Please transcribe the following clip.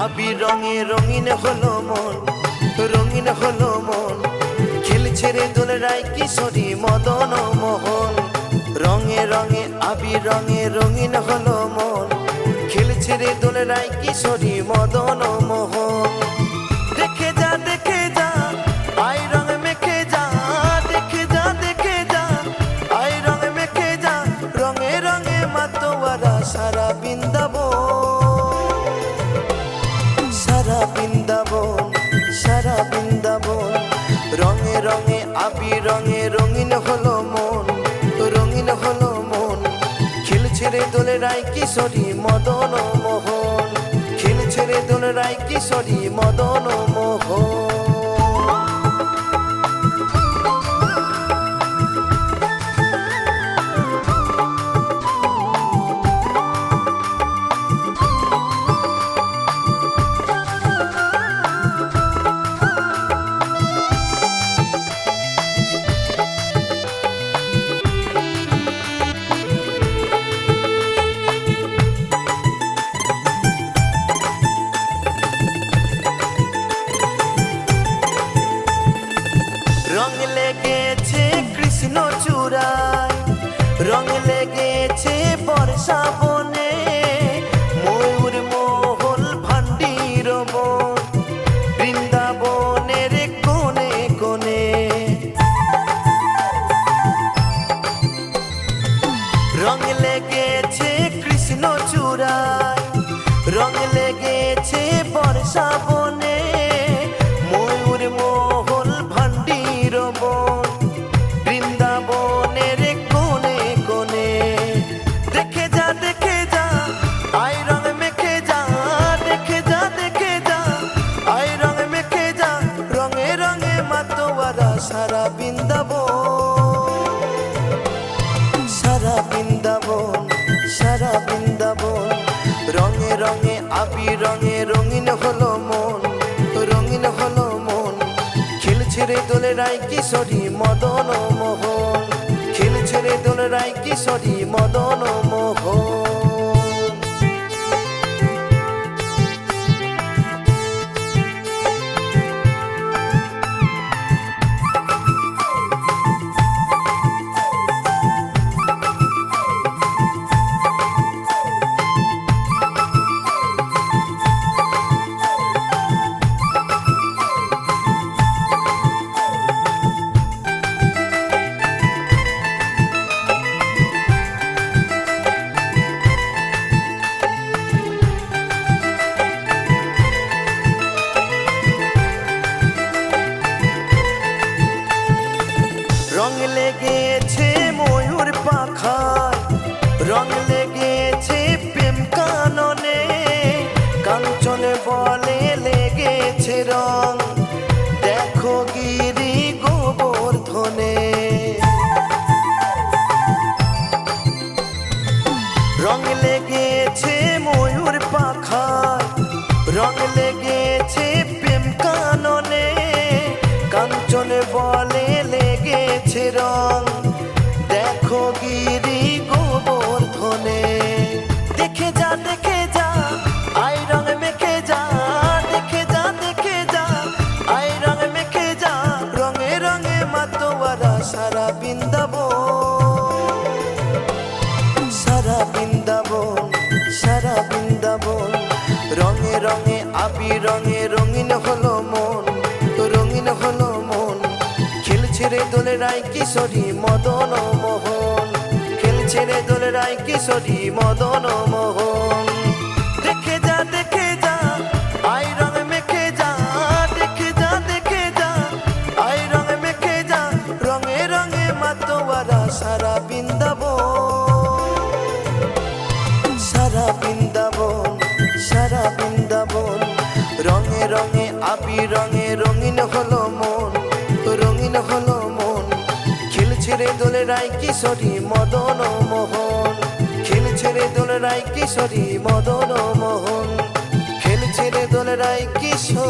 আবির রঙে রঙিন হলো মন, রঙিন হলো মন। খেলছে রে দোলরায় কিশোরী মদন মোহন। রঙে রঙে আবির রঙে রঙিন হলো মন, খেলছে রে দোলরায় কিশোরী মদন মোহন। দেখে যা দেখে যা আই রঙ মেখে যা, দেখে যা দেখে যা আই রঙ মেখে যা। রঙে রঙে মাতোয়ারা সারা বৃন্দাবন, সারা বৃন্দাবন, সারা বৃন্দাবন। রঙে রঙে আবির রঙে রঙিন হলো মন, রঙিন হলো মন। খেলছে রে দোলরায় কিশোরী মদন মোহন, খেলছে রে দোলরায় কিশোরী মদন মোহন। রং লেগেছে কৃষ্ণ চূড়ায়, রং লেগেছে বর্ষা বনে। ময়ূর মহল ভান্ডির বন, বৃন্দাবনের কোণে কোণে। রং লেগেছে কৃষ্ণ চূড়ায়, রং লেগেছে বর্ষা বনে। ময়ূর মহল ভান্ডির বন, বৃন্দাবনের কোণে কোণে। দেখে যা দেখে যা আই রঙ মেখে যা, দেখে যা দেখে যা আই রঙ মেখে যা। রঙে রঙে মাতোয়ারা সারা বৃন্দাবন, সারা বৃন্দাবন, সারা বৃন্দাবন। রঙে রঙে আবির রঙে রঙিন হলো মন, রঙিন হলো মন। খেলছে রে দোলরায় কিশোরী মদন মোহন, খেলছে রে দোলরায় কিশোরী মদন মোহন। রং লেগেছে ময়ূর পাখায়, রং লেগেছে প্রেম কাননে। কাঞ্চনে বলে লেগেছে রং, দেখো গিরি গোবর্ধনে। রং লেগেছে ময়ূর পাখায়, রং লেগেছে প্রেম কাননে। কাঞ্চনে বলে লেগেছে রং, দেখো গিরি গোবর্ধনে। দেখে যা দেখে যা আই রঙ মেখে যা, দেখে যা দেখে যা আই রঙ মেখে যা। রঙে রঙে মাতোয়ারা সারা বৃন্দাবন, সারা বৃন্দাবন, সারা বৃন্দাবন। রঙে রঙে আবির রঙে রঙিন হলো মন, রঙিন হলো মন। খেলছে রে দোলরায় কিশোরী মদন মোহন, খেলছে রে দোলরায় কিশোরী মদন মোহন। দেখে যা দেখে যা আই রঙ মেখে যা, দেখে যা দেখে যা আই রঙ মেখে যা। রঙে রঙে মাতোয়ারা সারা বৃন্দাবন, সারা বৃন্দাবন, সারা বৃন্দাবন। রঙে রঙে আবির রঙে রঙিন হলো মন, রঙিন হলো মন। খেলছে রে দোলরায় কিশোরী মদন মোহন, খেলছে রে দোলরায় কিশোরী মদন মোহন। খেলছে রে দোলরায় কিশোরী।